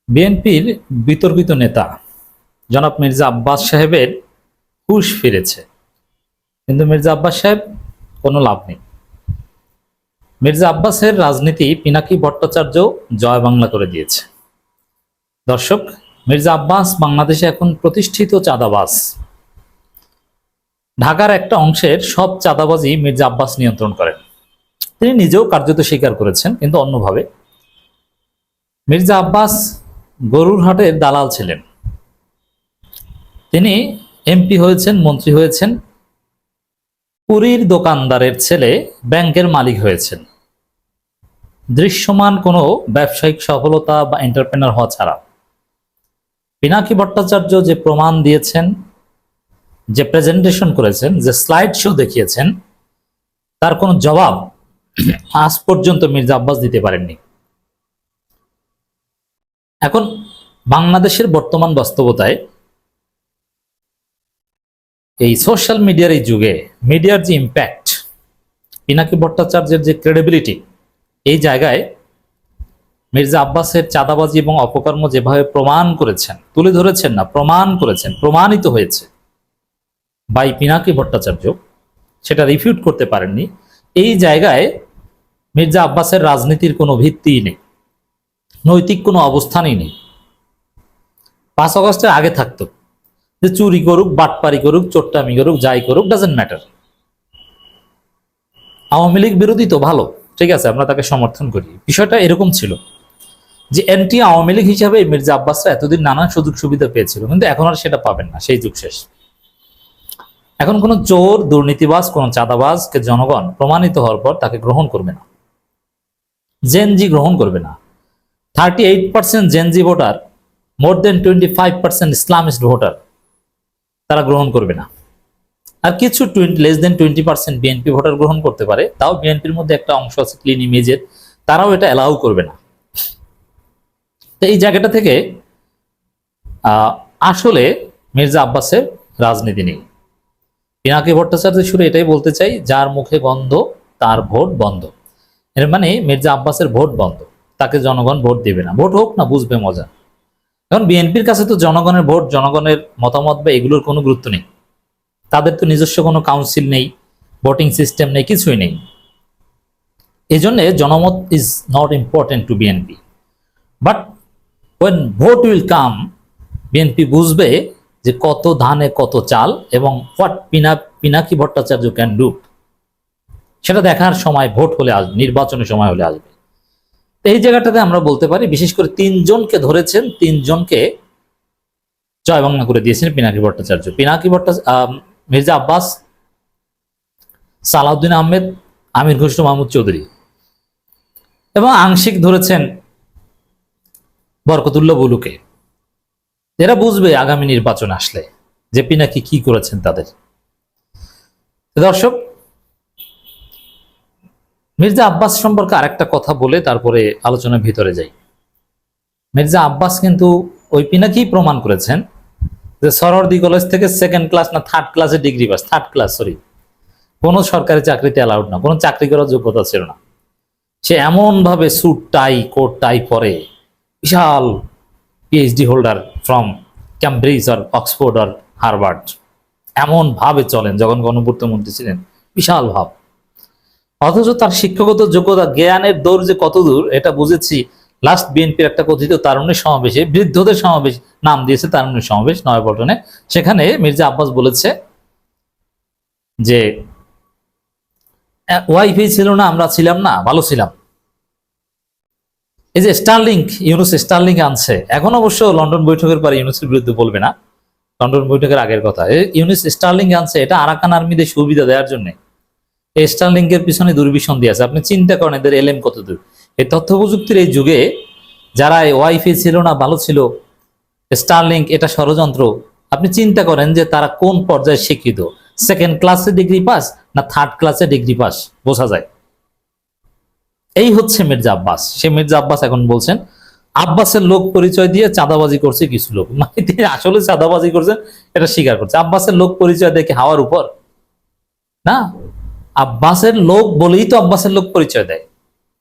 বিএনপির বিতর্কিত নেতা জনাব মির্জা আব্বাস সাহেবের হুঁশ ফিরেছে, কিন্তু মির্জা আব্বাস সাহেব কোনো লাভ নেই। মির্জা আব্বাসের রাজনীতি পিনাকি ভট্টাচার্য জয় বাংলা করে দিয়েছে। দর্শক, মির্জা আব্বাস বাংলাদেশে এখন প্রতিষ্ঠিত চাঁদাবাজ। ঢাকার একটা অংশের সব চাঁদাবাজি মির্জা আব্বাস নিয়ন্ত্রণ করেন। তিনি নিজেও কার্যত স্বীকার করেছেন, কিন্তু অন্যভাবে। মির্জা আব্বাস গরুর হাটের দালাল ছিলেন। তিনি এমপি হয়েছেন, মন্ত্রী হয়েছেন, পুরীর দোকানদারের ছেলে ব্যাংকের মালিক হয়েছেন। দৃশ্যমান কোনো ব্যবসায়িক সফলতা বা এন্টারপ্রেনার হওয়া ছাড়া পিনাকি ভট্টাচার্য যে প্রমাণ দিয়েছেন, যে প্রেজেন্টেশন করেছেন, যে স্লাইড শো দেখিয়েছেন, তার কোনো জবাব আজ পর্যন্ত মির্জা আব্বাস দিতে পারেননি। এখন বাংলাদেশের বর্তমান বাস্তবতায় এই সোশ্যাল মিডিয়ার এই যুগে মিডিয়ার যে ইম্প্যাক্ট, পিনাকি ভট্টাচার্যের যে ক্রেডিবিলিটি, এই জায়গায় মির্জা আব্বাসের চাঁদাবাজি এবং অপকর্ম যেভাবে প্রমাণ করেছেন, তুলে ধরেছেন না, প্রমাণ করেছেন, প্রমাণিত হয়েছে বাই পিনাকি ভট্টাচার্য, সেটা রিফিউট করতে পারেননি। এই জায়গায় মির্জা আব্বাসের রাজনীতির কোনো ভিত্তিই নেই, নৈতিক কোনো অবস্থানই নেই। 5 আগস্টের আগে থাকতো যে চুরি করুক, বাটপারি করুক, চোট্টামি করুক, যাই করুক, ডাজেন্ট ম্যাটার। আওয়ামী লীগ বিরোধী তো ভালো, ঠিক আছে, আমরা তাকে সমর্থন করি। বিষয়টা এরকম ছিল যে অ্যান্টি আওয়ামী লীগ হিসাবে মির্জা আব্বাসরা এতদিন নানান সুযোগ সুবিধা পেয়েছিল, কিন্তু এখন আর সেটা পাবেন না, সেই যুগ শেষ। এখন কোনো চোর, দুর্নীতিবাজ, কোনো চাঁদাবাজকে জনগণ প্রমাণিত হওয়ার পর তাকে গ্রহণ করবে না, জেনজি গ্রহণ করবে না। 38% জেনজি ভোটার, মোর দেন 25% ইসলামিস্ট ভোটার, তারা গ্রহণ করবে না। আর কিছু লেস দেন 20% বিএনপি ভোটার গ্রহণ করতে পারে, তাও বিএনপির মধ্যে একটা অংশ আছে ক্লিন ইমেজের, তারাও এটা অ্যালাউ করবে না। তো এই জায়গাটা থেকে আসলে মির্জা আব্বাসের রাজনীতি নেই। পিনাকি ভট্টাচার্য সুরে এটাই বলতে চাই, যার মুখে গন্ধ তার ভোট বন্ধ। এর মানে মির্জা আব্বাসের ভোট বন্ধ, তাকে জনগণ ভোট দেবে না। ভোট হোক না, বুঝবে মজা। এখন বিএনপির কাছে তো জনগণের ভোট, জনগণের মতামত বা এগুলোর কোনো গুরুত্ব নেই। তাদের তো নিজস্ব কোনো কাউন্সিল নেই, ভোটিং সিস্টেম নেই, কিছুই নেই। এই জন্য জনমত is not important to BNP. But when vote will come, BNP বুঝবে যে কত ধানে কত চাল এবং what Pinaki Bhattacharya can do, সেটা দেখার সময় ভোট হলে আসবে, নির্বাচনের সময় হলে আসবে। এই জায়গাটাতে আমরা বলতে পারি, বিশেষ করে 3 জনকে ধরেছেন, 3 জনকে জয় বাংলা করে দিয়েছেন পিনাকি ভট্টাচার্য। মির্জা আব্বাস, সালাউদ্দিন আহমেদ, আমির খসরু মাহমুদ চৌধুরী, এবং আংশিক ধরেছেন বরকতুল্লাহ বুলুকে। এরা বুঝবে আগামী নির্বাচন আসলে যে পিনাকি কি করেছেন তাদের। দর্শক, মির্জা আব্বাস সম্পর্কে আরেকটা কথা বলে তারপরে আলোচনার ভিতরে যাই। মির্জা আব্বাস কিন্তু ওই পিনাকি প্রমাণ করেছেন যে সরওয়ার্দী কলেজ থেকে 2nd ক্লাস না 3rd ক্লাসে degree pass, 3rd class, sorry, কোনো সরকারি চাকরিতে অ্যালাউড না, কোনো চাকরি করার যোগ্যতা ছিল না। সে এমন ভাবে স্যুট টাই, কোট টাই পরে, বিশাল পিএইচডি হোল্ডার ফ্রম ক্যামব্রিজ আর অক্সফোর্ড আর হার্ভার্ড, এমন ভাবে চলেন যখন গণপূর্ত মন্ত্রী ছিলেন, বিশাল ভাব। অথচ তার শিক্ষাগত যোগ্যতা, জ্ঞানের দৌড় যে কত দূর, এটা বুঝেছি লাস্ট বিএনপির একটা কথিত তারুণ্যের সমাবেশে, বৃদ্ধদের সমাবেশ নাম দিয়েছে তারুণ্যের সমাবেশ, নয়াপল্টনে। সেখানে মির্জা আব্বাস বলেছে যে ওয়াইফাই ছিল না, আমরা ছিলাম না, ভালো ছিলাম। এই যে স্টারলিংক, ইউনুস স্টারলিংক আনছে, এখন অবশ্য লন্ডন বৈঠকের পরে ইউনুসের বিরুদ্ধে বলবে না, লন্ডন বৈঠকের আগের কথা। ইউনুস স্টারলিংক আনছে, এটা আরাকান আর্মিদের সুবিধা দেওয়ার জন্য। এই স্টারলিংকের পিছনে দুর্বিসন্ধি দিয়ে আছে। আপনি চিন্তা করেন এদের এলএম কত দূর। এই তথ্য প্রযুক্তির এই যুগে যারা ওয়াইফাই ছিল না, ভালো ছিল, স্টারলিংক এটা ষড়যন্ত্র, আপনি চিন্তা করেন যে তারা কোন পর্যায়ে শিক্ষিত। 2nd ক্লাসে ডিগ্রি পাস না 3rd ক্লাসে ডিগ্রি পাস, বোঝা যায়। এই হচ্ছে মির্জা আব্বাস। সে মির্জা আব্বাস এখন বলছেন আব্বাসের লোক পরিচয় দিয়ে চাঁদাবাজি করছে কিছু লোক, মানে তিনি আসলে চাঁদাবাজি করছেন এটা স্বীকার করছে। আব্বাসের লোক পরিচয় দেখে হাওয়ার উপর না, আব্বাসের লোক বলেই তো আব্বাসের লোক পরিচয় দেয়।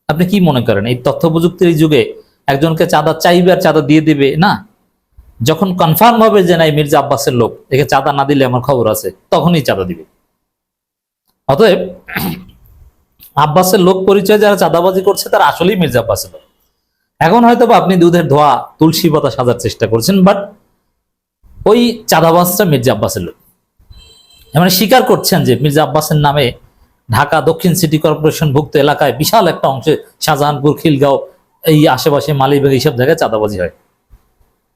আপনি কি মনে করেন এই তথ্য প্রযুক্তির এই যুগে একজনকে চাঁদা চাইবে আর চাঁদা দিয়ে দিবে না। যখন কনফার্ম হবে যে না মির্জা আব্বাসের লোক, একে চাঁদা না দিলে আমার খবর আছে, তখনই চাঁদা দিবে। অতএব আব্বাসের লোক পরিচয় যারা চাঁদাবাজি করছে তারা আসলেই মির্জা আব্বাসের লোক। এখন হয়তো বা আপনি দুধের ধোয়া তুলসী পাতা সাজার চেষ্টা করছেন, বাট ওই চাঁদাবাজটা মির্জা আব্বাসের লোক। মানে স্বীকার করছেন যে মির্জা আব্বাসের নামে ঢাকা দক্ষিণ সিটি কর্পোরেশন ভুক্ত এলাকায় বিশাল একটা অংশে শাহজাহানপুর, খিলগাঁও, এই আশেপাশে মালিবাগ, এইসব জায়গায় চাঁদাবাজি হয়,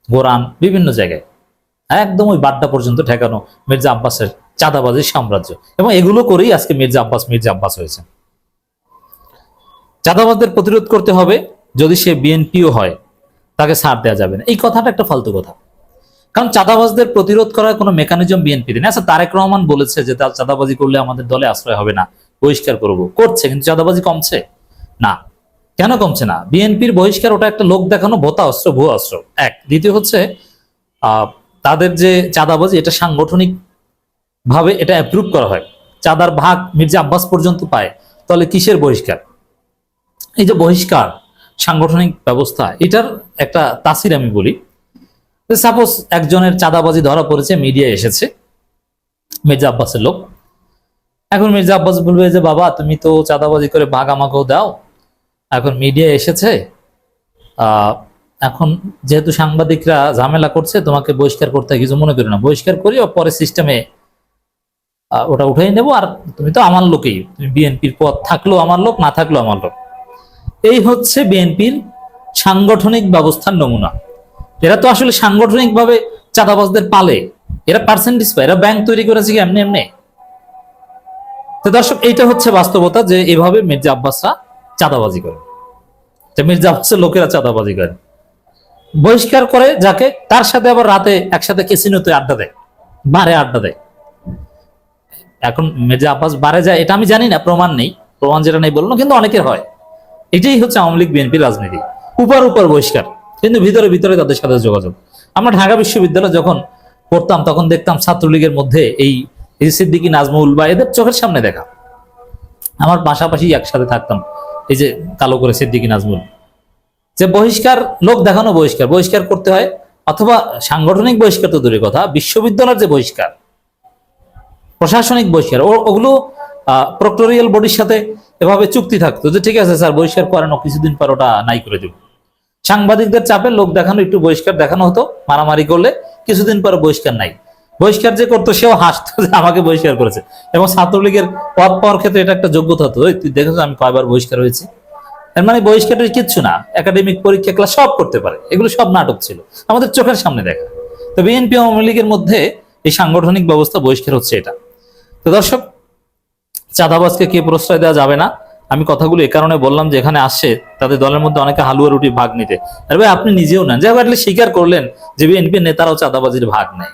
গোরান, বিভিন্ন জায়গায় একদম ওই বাড্ডা পর্যন্ত ঠেকানো মির্জা আব্বাসের চাঁদাবাজির সাম্রাজ্য। এবং এগুলো করেই আজকে মির্জা আব্বাস হয়েছে। চাঁদাবাজদের প্রতিরোধ করতে হবে, যদি সে বিএনপিও হয় তাকে ছাড় দেওয়া যাবে না, এই কথাটা একটা ফালতু কথা। কারণ চাঁদাবাজদের প্রতিরোধ করার কোনো মেকানিজম বিএনপির নেই। আচ্ছা, তারেক রহমান বলেছে যে তার চাঁদাবাজি করলে আমাদের দলে আশ্রয় হবে না, বহিষ্কার করব, করছে, কিন্তু চাঁদাবাজি কমছে না। কেন কমছে না? বিএনপির বহিষ্কার ওটা একটা লোক দেখানো ভোতা অস্ত্র, ভুয়া অস্ত্র, এক। দ্বিতীয় হচ্ছে তাদের যে চাঁদাবাজি, এটা সাংগঠনিক ভাবে এটা অ্যাপ্রুভ করা হয়, চাঁদার ভাগ মির্জা আব্বাস পর্যন্ত পায়, তাহলে কিসের বহিষ্কার? এই যে বহিষ্কার সাংগঠনিক ব্যবস্থা, এটার একটা তাসির আমি বলি। সাপোজ একজনের চাঁদাবাজি ধরা পড়েছে, মিডিয়া এসেছে, মির্জা আব্বাসের লোক। এখন মির্জা আব্বাস বলবে যে বাবা তুমি তো চাঁদাবাজি করে ভাগ আমাকেও দাও, এখন মিডিয়া এসেছে, এখন যেহেতু সাংবাদিকরা ঝামেলা করছে, তোমাকে বহিষ্কার করতে কিছু মনে করি না, বহিষ্কার করি, পরে সিস্টেমে ওটা উঠাই নেবো, আর তুমি তো আমার লোকই, তুমি বিএনপির পদ থাকলেও আমার লোক, না থাকলেও আমার লোক। এই হচ্ছে বিএনপির সাংগঠনিক ব্যবস্থার নমুনা। এরা তো আসলে সাংগঠনিক ভাবে চাঁদাবাজদের পালে, এরা পার্সেন্টেজ পায়, এরা ব্যাংক তৈরি করেছে কি এমনি এমনি। তো দর্শক, এইটা হচ্ছে বাস্তবতা, যে এভাবে মির্জা আব্বাসরা চাঁদাবাজি করে, মির্জা আব্বাসের লোকেরা চাঁদাবাজি করে, বহিষ্কার করে যাকে, তার সাথে আবার রাতে একসাথে ক্যাসিনোতে আড্ডা দেয়, বারে আড্ডা দেয়। এখন মির্জা আব্বাস বারে যায় এটা আমি জানি না, প্রমাণ নেই, প্রমাণ যেটা নেই বললো, কিন্তু অনেকের হয়। এটাই হচ্ছে আওয়ামী লীগ বিএনপির রাজনীতি, উপর উপর বহিষ্কার, কিন্তু ভিতরে ভিতরে তাদের সাথে যোগাযোগ। আমরা ঢাকা বিশ্ববিদ্যালয়ে যখন পড়তাম তখন দেখতাম ছাত্রলীগের মধ্যে এই সিদ্দিকী, নাজমুল বা এদের চোখের সামনে দেখা, আমার পাশাপাশি একসাথে থাকতাম, এই যে কালো করে সিদ্দিকী, নাজমুল। যে বহিষ্কার, লোক দেখানো বহিষ্কার, বহিষ্কার করতে হয়, অথবা সাংগঠনিক বহিষ্কার তো দূরের কথা, বিশ্ববিদ্যালয়ের যে বহিষ্কার, প্রশাসনিক বহিষ্কার, ওগুলো প্রক্টোরিয়াল বডির সাথে এভাবে চুক্তি থাকতো যে ঠিক আছে স্যার বহিষ্কার করেন, কিছুদিন পর ওটা নাই করে দেব। সাংবাদিকদের চাপে লোক দেখানো, একটু বহিষ্কার দেখানো হতো, মারামারি করলে কিছুদিন পর বহিষ্কার নাই। বহিষ্কার যে করতো সেও হাসতো যে আমাকে বহিষ্কার করেছে। এবং ছাত্রলীগের পদ পাওয়ার ক্ষেত্রে এটা একটা যোগ্যতা হতো, তুই দেখেছো আমি কয়বার বহিষ্কার হয়েছি। এর মানে বহিষ্কারের কিচ্ছু না, একাডেমিক পরীক্ষা ক্লাস সব করতে পারে, এগুলো সব নাটক ছিল, আমাদের চোখের সামনে দেখা। তো বিএনপি আওয়ামী লীগের মধ্যে এই সাংগঠনিক ব্যবস্থা, বহিষ্কার হচ্ছে এটা। তো দর্শক, চাঁদাবাজকে কে প্রশ্রয় দেওয়া যাবে না, আমি কথাগুলো এ কারণে বললাম যে এখানে আসছে তাদের দলের মধ্যে অনেকে হালুয়া রুটি ভাগ নিতে। আরে ভাই আপনি নিজেও নেন, যে স্বীকার করলেন যে বিএনপি নেতারাও চাঁদাবাজির ভাগ নেয়।